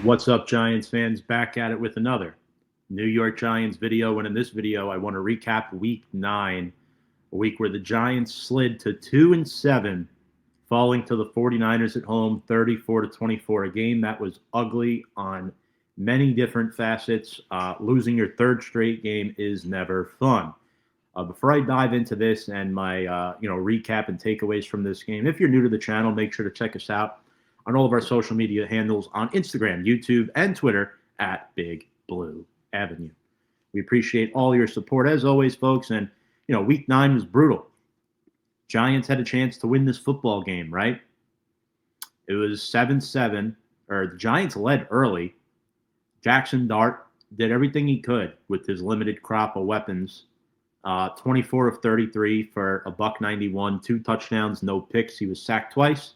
What's up, Giants fans? Back at it with another New York Giants video. And in this video, I want to recap week 9, a week where the Giants slid to 2-7, falling to the 49ers at home 34-24. A game that was ugly on many different facets. Losing your third straight game is never fun. Before I dive into this and my recap and takeaways from this game, if you're new to the channel, make sure to check us out on all of our social media handles on Instagram, YouTube, and Twitter at Big Blue Avenue. We appreciate all your support as always, folks. And week 9 was brutal. Giants had a chance to win this football game, right? It was 7-7, or the Giants led early. Jackson Dart did everything he could with his limited crop of weapons. 24 of 33 for a $191, 2 touchdowns, no picks. He was sacked twice.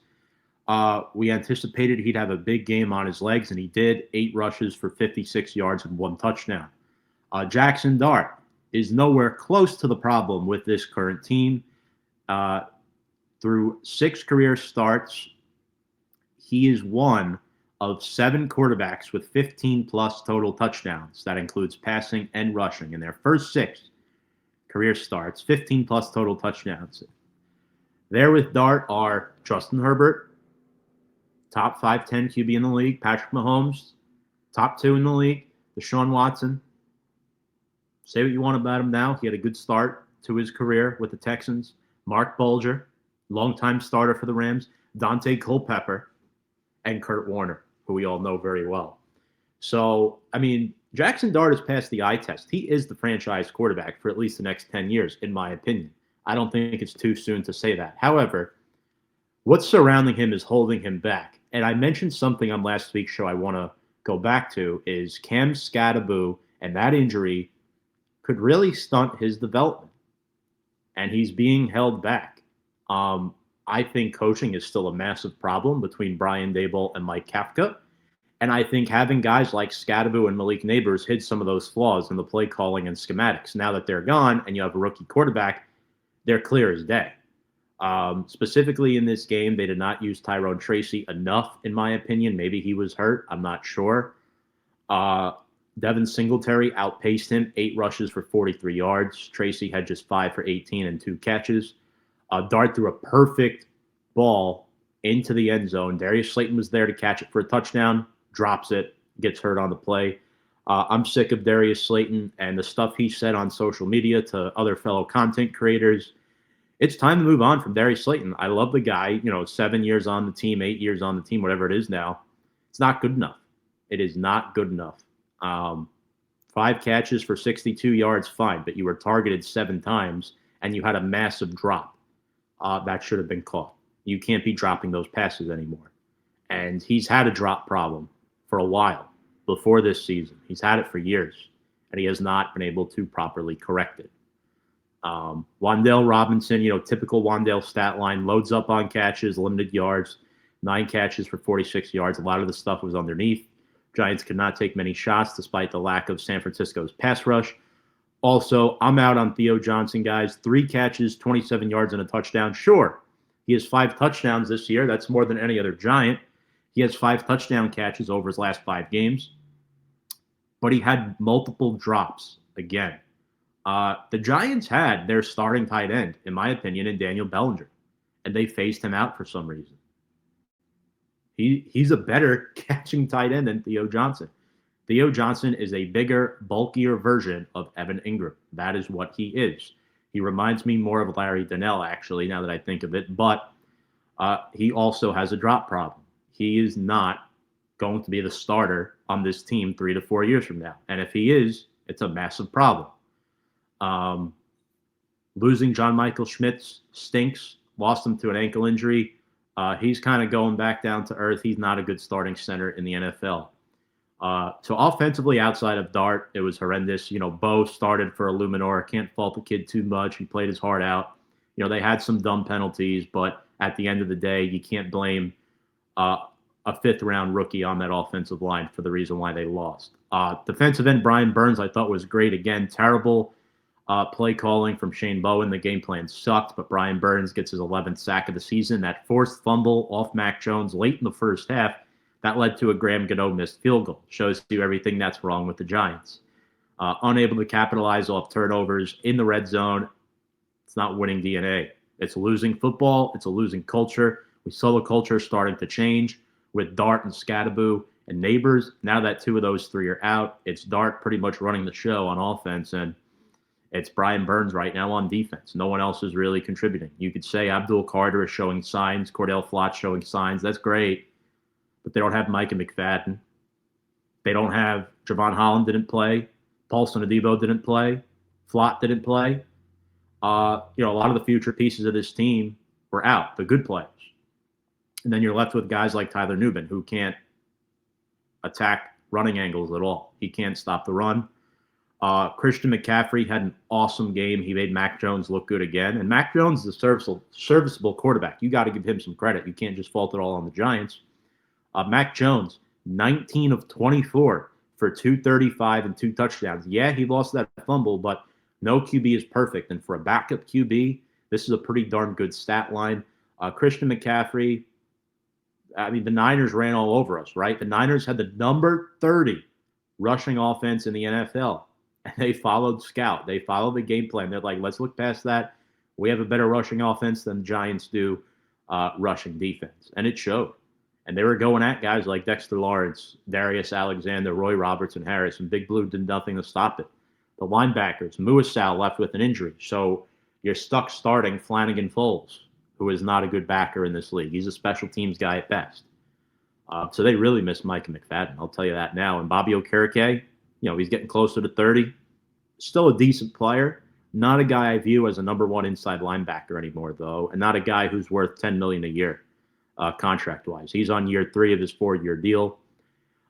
We anticipated he'd have a big game on his legs, and he did. 8 rushes for 56 yards and 1 touchdown. Jackson Dart is nowhere close to the problem with this current team. Through 6 career starts, he is one of 7 quarterbacks with 15-plus total touchdowns. That includes passing and rushing. In their first 6 career starts, 15-plus total touchdowns. There with Dart are Justin Herbert, top 5'10" QB in the league. Patrick Mahomes, top 2 in the league. Deshaun Watson, say what you want about him now. He had a good start to his career with the Texans. Mark Bulger, longtime starter for the Rams. Dante Culpepper, and Kurt Warner, who we all know very well. So, Jackson Dart has passed the eye test. He is the franchise quarterback for at least the next 10 years, in my opinion. I don't think it's too soon to say that. However, what's surrounding him is holding him back. And I mentioned something on last week's show I want to go back to is Cam Skattebo, and that injury could really stunt his development. And he's being held back. I think coaching is still a massive problem between Brian Daboll and Mike Kafka. And I think having guys like Skattebo and Malik Neighbors hid some of those flaws in the play calling and schematics. Now that they're gone and you have a rookie quarterback, they're clear as day. Specifically in this game, they did not use Tyrone Tracy enough, in my opinion. Maybe he was hurt. I'm not sure. Devin Singletary outpaced him, 8 rushes for 43 yards. Tracy had just 5 for 18 and 2 catches. Dart threw a perfect ball into the end zone. Darius Slayton was there to catch it for a touchdown, drops it, gets hurt on the play. I'm sick of Darius Slayton and the stuff he said on social media to other fellow content creators. It's time to move on from Darius Slayton. I love the guy, 7 years on the team, 8 years on the team, whatever it is now. It's not good enough. It is not good enough. 5 catches for 62 yards, fine, but you were targeted 7 times and you had a massive drop. That should have been caught. You can't be dropping those passes anymore. And he's had a drop problem for a while before this season. He's had it for years, and he has not been able to properly correct it. Wan'Dale Robinson, typical Wan'Dale stat line, loads up on catches, limited yards, 9 catches for 46 yards. A lot of the stuff was underneath. Giants could not take many shots despite the lack of San Francisco's pass rush. Also, I'm out on Theo Johnson, guys. 3 catches, 27 yards, and a touchdown. Sure, he has 5 touchdowns this year. That's more than any other Giant. He has 5 touchdown catches over his last 5 games. But he had multiple drops again. The Giants had their starting tight end, in my opinion, in Daniel Bellinger, and they phased him out for some reason. He's a better catching tight end than Theo Johnson. Theo Johnson is a bigger, bulkier version of Evan Ingram. That is what he is. He reminds me more of Larry Donnell, actually, now that I think of it, but he also has a drop problem. He is not going to be the starter on this team 3 to 4 years from now. And if he is, it's a massive problem. Losing John Michael Schmitz stinks. Lost him to an ankle injury. He's kind of going back down to earth. He's not a good starting center in the NFL. So offensively, outside of Dart, it was horrendous. Bo started for Illuminor. Can't fault the kid too much. He played his heart out. They had some dumb penalties, but at the end of the day, you can't blame a 5th-round rookie on that offensive line for the reason why they lost. Defensive end Brian Burns, I thought was great. Again, terrible play calling from Shane Bowen. The game plan sucked, but Brian Burns gets his 11th sack of the season. That forced fumble off Mac Jones late in the first half That led to a Graham Gano missed field goal. Shows you everything that's wrong with the Giants. Unable to capitalize off turnovers in the red zone. It's not winning DNA. It's losing football. It's a losing culture. We saw the culture starting to change with Dart and Scadaboo and Neighbors. Now that two of those three are out, it's Dart pretty much running the show on offense, and it's Brian Burns right now on defense. No one else is really contributing. You could say Abdul Carter is showing signs, Cordell Flott showing signs. That's great, but they don't have Micah McFadden. They don't have Javon Holland didn't play. Paulson Adebo didn't play. Flott didn't play. A lot of the future pieces of this team were out, the good players. And then you're left with guys like Tyler Nubin, who can't attack running angles at all. He can't stop the run. Christian McCaffrey had an awesome game. He made Mac Jones look good again. And Mac Jones is a serviceable quarterback. You got to give him some credit. You can't just fault it all on the Giants. Mac Jones, 19 of 24 for 235 and 2 touchdowns. Yeah, he lost that fumble, but no QB is perfect. And for a backup QB, this is a pretty darn good stat line. Christian McCaffrey, the Niners ran all over us, right? The Niners had the number 30 rushing offense in the NFL. And they followed Scout. They followed the game plan. They're like, let's look past that. We have a better rushing offense than the Giants do rushing defense. And it showed. And they were going at guys like Dexter Lawrence, Darius Alexander, Roy Robertson Harris, and Big Blue did nothing to stop it. The linebackers, Muasau left with an injury. So you're stuck starting Flanagan Foles, who is not a good backer in this league. He's a special teams guy at best. So they really miss Micah McFadden. I'll tell you that now. And Bobby Okereke, he's getting closer to 30. Still a decent player. Not a guy I view as a number one inside linebacker anymore, though, and not a guy who's worth $10 million a year contract-wise. He's on year 3 of his 4-year deal.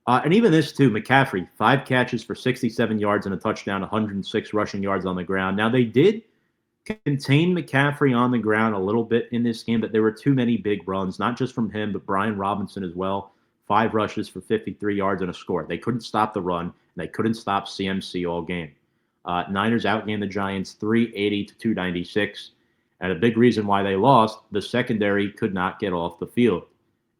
And even this, too, McCaffrey, 5 catches for 67 yards and a touchdown, 106 rushing yards on the ground. Now, they did contain McCaffrey on the ground a little bit in this game, but there were too many big runs, not just from him, but Brian Robinson as well. 5 rushes for 53 yards and a score. They couldn't stop the run, and they couldn't stop CMC all game. Niners outgained the Giants 380 to 296. And a big reason why they lost, the secondary could not get off the field.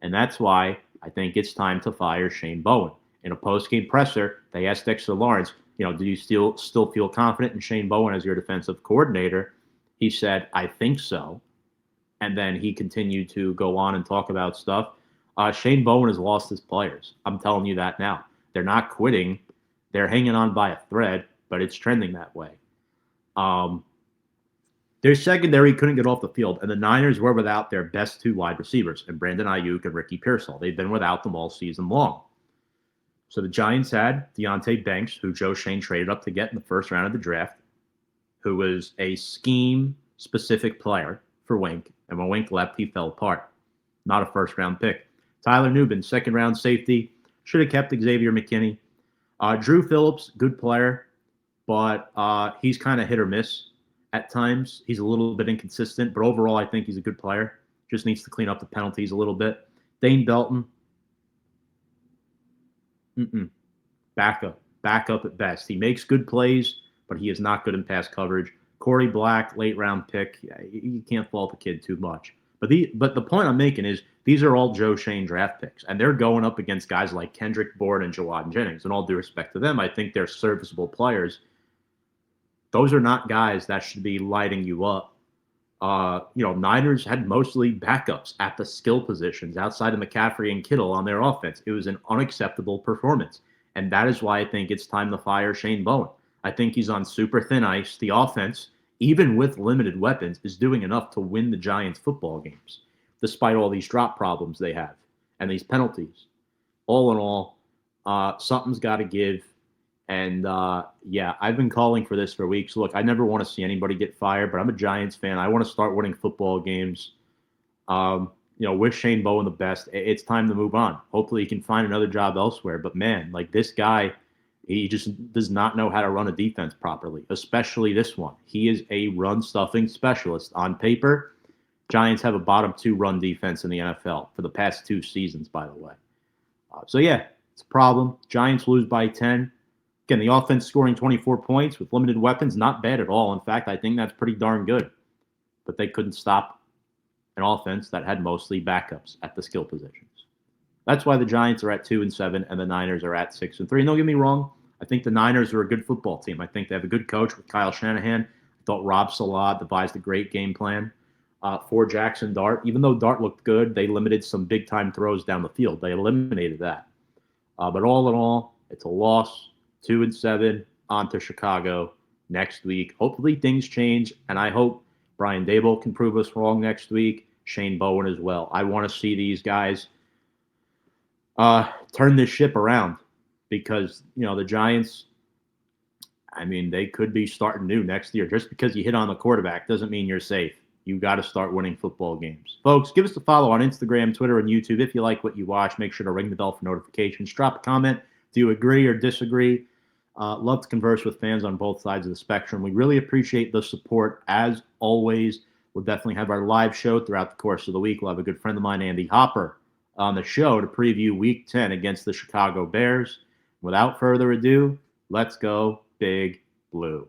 And that's why I think it's time to fire Shane Bowen. In a post-game presser, they asked Dexter Lawrence, do you still feel confident in Shane Bowen as your defensive coordinator? He said, I think so. And then he continued to go on and talk about stuff. Shane Bowen has lost his players. I'm telling you that now. They're not quitting. They're hanging on by a thread, but it's trending that way. Their secondary couldn't get off the field, and the Niners were without their best 2 wide receivers, and Brandon Ayuk and Ricky Pearsall. They've been without them all season long. So the Giants had Deonte Banks, who Joe Shane traded up to get in the first round of the draft, who was a scheme-specific player for Wink, and when Wink left, he fell apart. Not a first-round pick. Tyler Nubin, second-round safety, should have kept Xavier McKinney. Drew Phillips, good player, but he's kind of hit or miss at times. He's a little bit inconsistent, but overall, I think he's a good player. Just needs to clean up the penalties a little bit. Dane Belton, backup at best. He makes good plays, but he is not good in pass coverage. Corey Black, late round pick. You can't fault the kid too much. But the point I'm making is these are all Joe Shane draft picks, and they're going up against guys like Kendrick Bourne and Jawan Jennings. And all due respect to them, I think they're serviceable players. Those are not guys that should be lighting you up. Niners had mostly backups at the skill positions outside of McCaffrey and Kittle on their offense. It was an unacceptable performance. And that is why I think it's time to fire Shane Bowen. I think he's on super thin ice. The offense, even with limited weapons, is doing enough to win the Giants football games, despite all these drop problems they have and these penalties. All in all, something's got to give. And, I've been calling for this for weeks. Look, I never want to see anybody get fired, but I'm a Giants fan. I want to start winning football games. Wish Shane Bowen the best. It's time to move on. Hopefully he can find another job elsewhere. But, man, like this guy, he just does not know how to run a defense properly, especially this one. He is a run-stuffing specialist. On paper, Giants have a bottom 2 run defense in the NFL for the past 2 seasons, by the way. It's a problem. Giants lose by 10. Again, the offense scoring 24 points with limited weapons, not bad at all. In fact, I think that's pretty darn good. But they couldn't stop an offense that had mostly backups at the skill positions. That's why the Giants are at 2-7 and the Niners are at 6-3. And don't get me wrong, I think the Niners are a good football team. I think they have a good coach with Kyle Shanahan. I thought Rob Saleh devised a great game plan for Jackson Dart. Even though Dart looked good, they limited some big time throws down the field. They eliminated that. But all in all, it's a loss. 2-7 on to Chicago next week. Hopefully things change, and I hope Brian Daboll can prove us wrong next week. Shane Bowen as well. I want to see these guys turn this ship around because, the Giants, I mean, they could be starting new next year. Just because you hit on the quarterback doesn't mean you're safe. You got to start winning football games. Folks, give us a follow on Instagram, Twitter, and YouTube. If you like what you watch, make sure to ring the bell for notifications. Drop a comment. Do you agree or disagree? Love to converse with fans on both sides of the spectrum. We really appreciate the support. As always, we'll definitely have our live show throughout the course of the week. We'll have a good friend of mine, Andy Hopper, on the show to preview Week 10 against the Chicago Bears. Without further ado, let's go Big Blue.